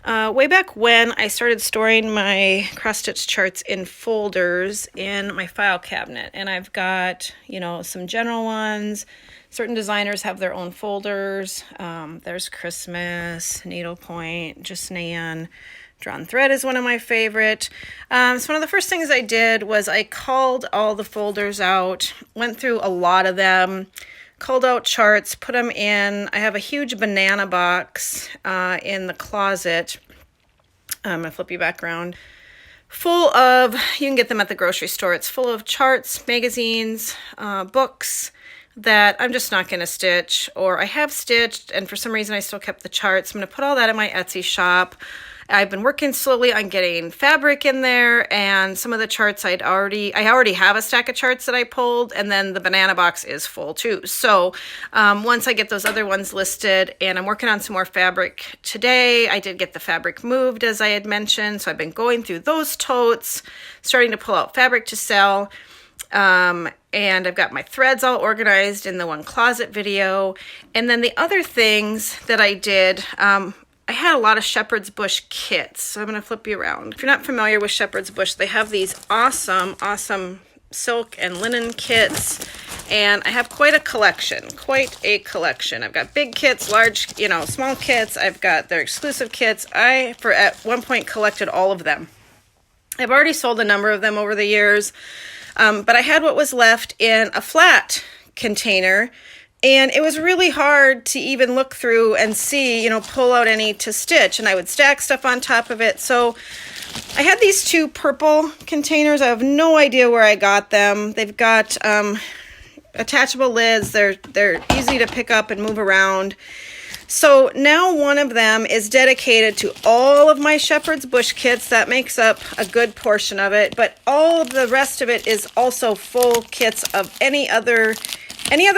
Way back when, I started storing my cross-stitch charts in folders in my file cabinet, and I've got, some general ones. Certain designers have their own folders. There's Christmas, needlepoint, just Nan. Drawn thread is one of my favorite. So one of the first things I did was I culled all the folders out, went through a lot of them, culled out charts, put them in. I have a huge banana box in the closet. I'm going to flip you back around. Full of, you can get them at the grocery store. It's full of charts, magazines, books that I'm just not going to stitch, or I have stitched and for some reason I still kept the charts. I'm going to put all that in my Etsy shop. I've been working slowly on getting fabric in there, and some of the charts I already have a stack of charts that I pulled, and then the banana box is full too. So once I get those other ones listed, and I'm working on some more fabric today. I did get the fabric moved, as I had mentioned, so I've been going through those totes, starting to pull out fabric to sell. And I've got my threads all organized in the one closet video. And then the other things that I did, I had a lot of shepherd's bush kits, so I'm going to flip you around. If you're not familiar with shepherd's bush, they have these awesome silk and linen kits, and I have quite a collection. I've got big kits, large, small kits. I've got their exclusive kits. At one point, collected all of them. I've already sold a number of them over the years, but I had what was left in a flat container. And it was really hard to even look through and see, pull out any to stitch. And I would stack stuff on top of it. So I had these two purple containers. I have no idea where I got them. They've got attachable lids. They're easy to pick up and move around. So now one of them is dedicated to all of my shepherd's bush kits. That makes up a good portion of it. But all of the rest of it is also full kits of any other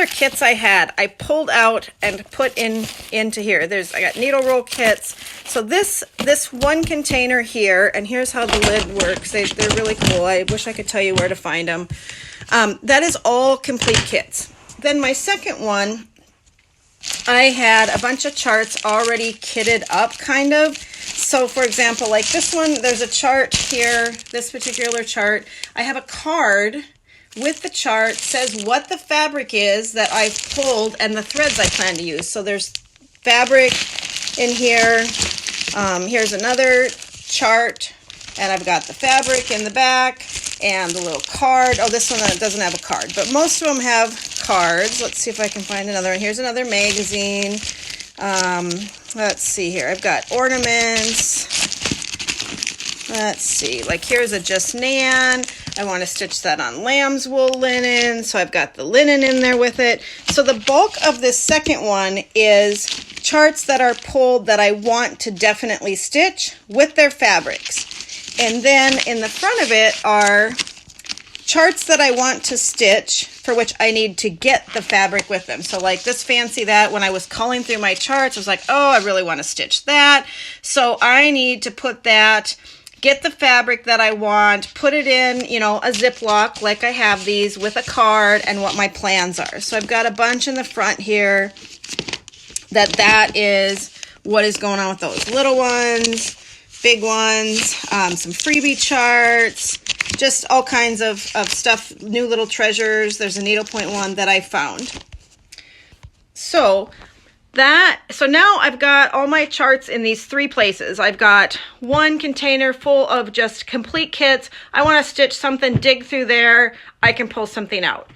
kits I had. I pulled out and put into here. I got needle roll kits. So this one container here, and here's how the lid works. They're really cool. I wish I could tell you where to find them. That is all complete kits. Then my second one, I had a bunch of charts already kitted up, kind of. So for example, like this one, there's a chart here, this particular chart. I have a card with the chart, says what the fabric is that I've pulled and the threads I plan to use. So there's fabric in here. Here's another chart, and I've got the fabric in the back and the little card. Oh, this one doesn't have a card, but most of them have cards. Let's see if I can find another one. Here's another magazine. Let's see here. I've got ornaments. Let's see, like here's a Just Nan. I want to stitch that on lamb's wool linen, so I've got the linen in there with it. So the bulk of this second one is charts that are pulled that I want to definitely stitch with their fabrics. And then in the front of it are charts that I want to stitch for which I need to get the fabric with them. So like this Fancy That, when I was culling through my charts, I was like, oh, I really want to stitch that. So I need to put that, get the fabric that I want, put it in, a Ziploc, like I have these, with a card and what my plans are. So I've got a bunch in the front here that is what is going on with those little ones, big ones, some freebie charts, just all kinds of stuff, new little treasures. There's a needlepoint one that I found. So now I've got all my charts in these three places. I've got one container full of just complete kits. I want to stitch something, dig through there. I can pull something out.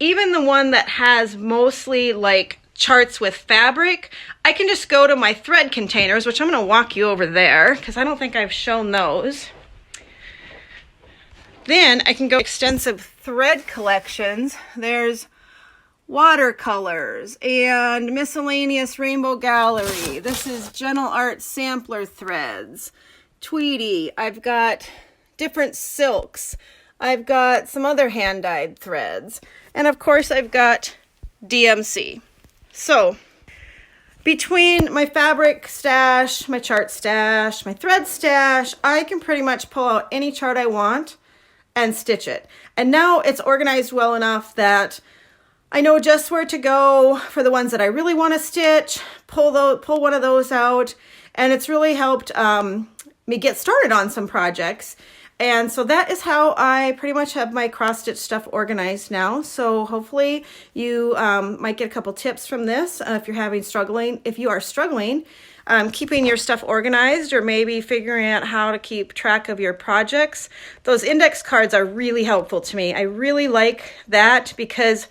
Even the one that has mostly like charts with fabric, I can just go to my thread containers, which I'm going to walk you over there because I don't think I've shown those. Then I can go extensive thread collections. There's watercolors and miscellaneous rainbow gallery. This is Gentle Art sampler threads, Tweedy. I've got different silks. I've got some other hand-dyed threads. And of course I've got DMC. So between my fabric stash, my chart stash, my thread stash, I can pretty much pull out any chart I want and stitch it. And now it's organized well enough that I know just where to go for the ones that I really want to stitch, pull one of those out, and it's really helped me get started on some projects. And so that is how I pretty much have my cross-stitch stuff organized now. So hopefully you might get a couple tips from this if you are struggling keeping your stuff organized, or maybe figuring out how to keep track of your projects. Those index cards are really helpful to me. I really like that because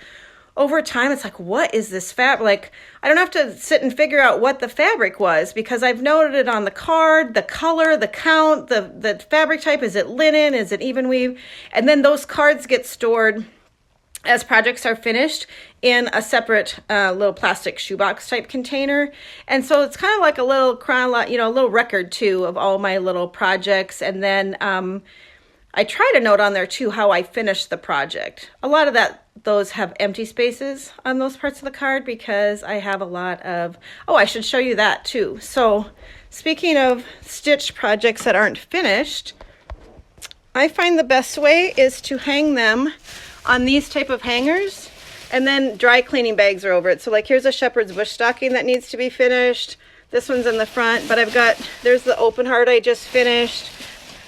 over time it's like, what is this fabric? Like, I don't have to sit and figure out what the fabric was because I've noted it on the card, the color, the count, the fabric type. Is it linen? Is it even weave? And then those cards get stored as projects are finished in a separate little plastic shoebox type container. And so it's kind of like a little a little record too of all my little projects. And then I try to note on there too how I finished the project. A lot of those have empty spaces on those parts of the card because I have a lot of, I should show you that too. So speaking of stitch projects that aren't finished, I find the best way is to hang them on these type of hangers, and then dry cleaning bags are over it. So like, here's a shepherd's bush stocking that needs to be finished. This one's in the front, but there's the open heart I just finished.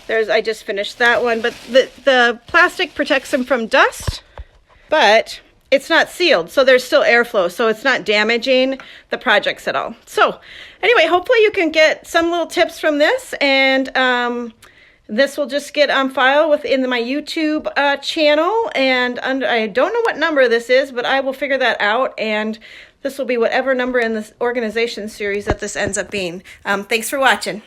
I just finished that one, but the plastic protects them from dust, but it's not sealed, so there's still airflow, so it's not damaging the projects at all. So anyway, hopefully you can get some little tips from this, and this will just get on file within my YouTube channel, and I don't know what number this is, but I will figure that out, and this will be whatever number in this organization series that this ends up being. Thanks for watching.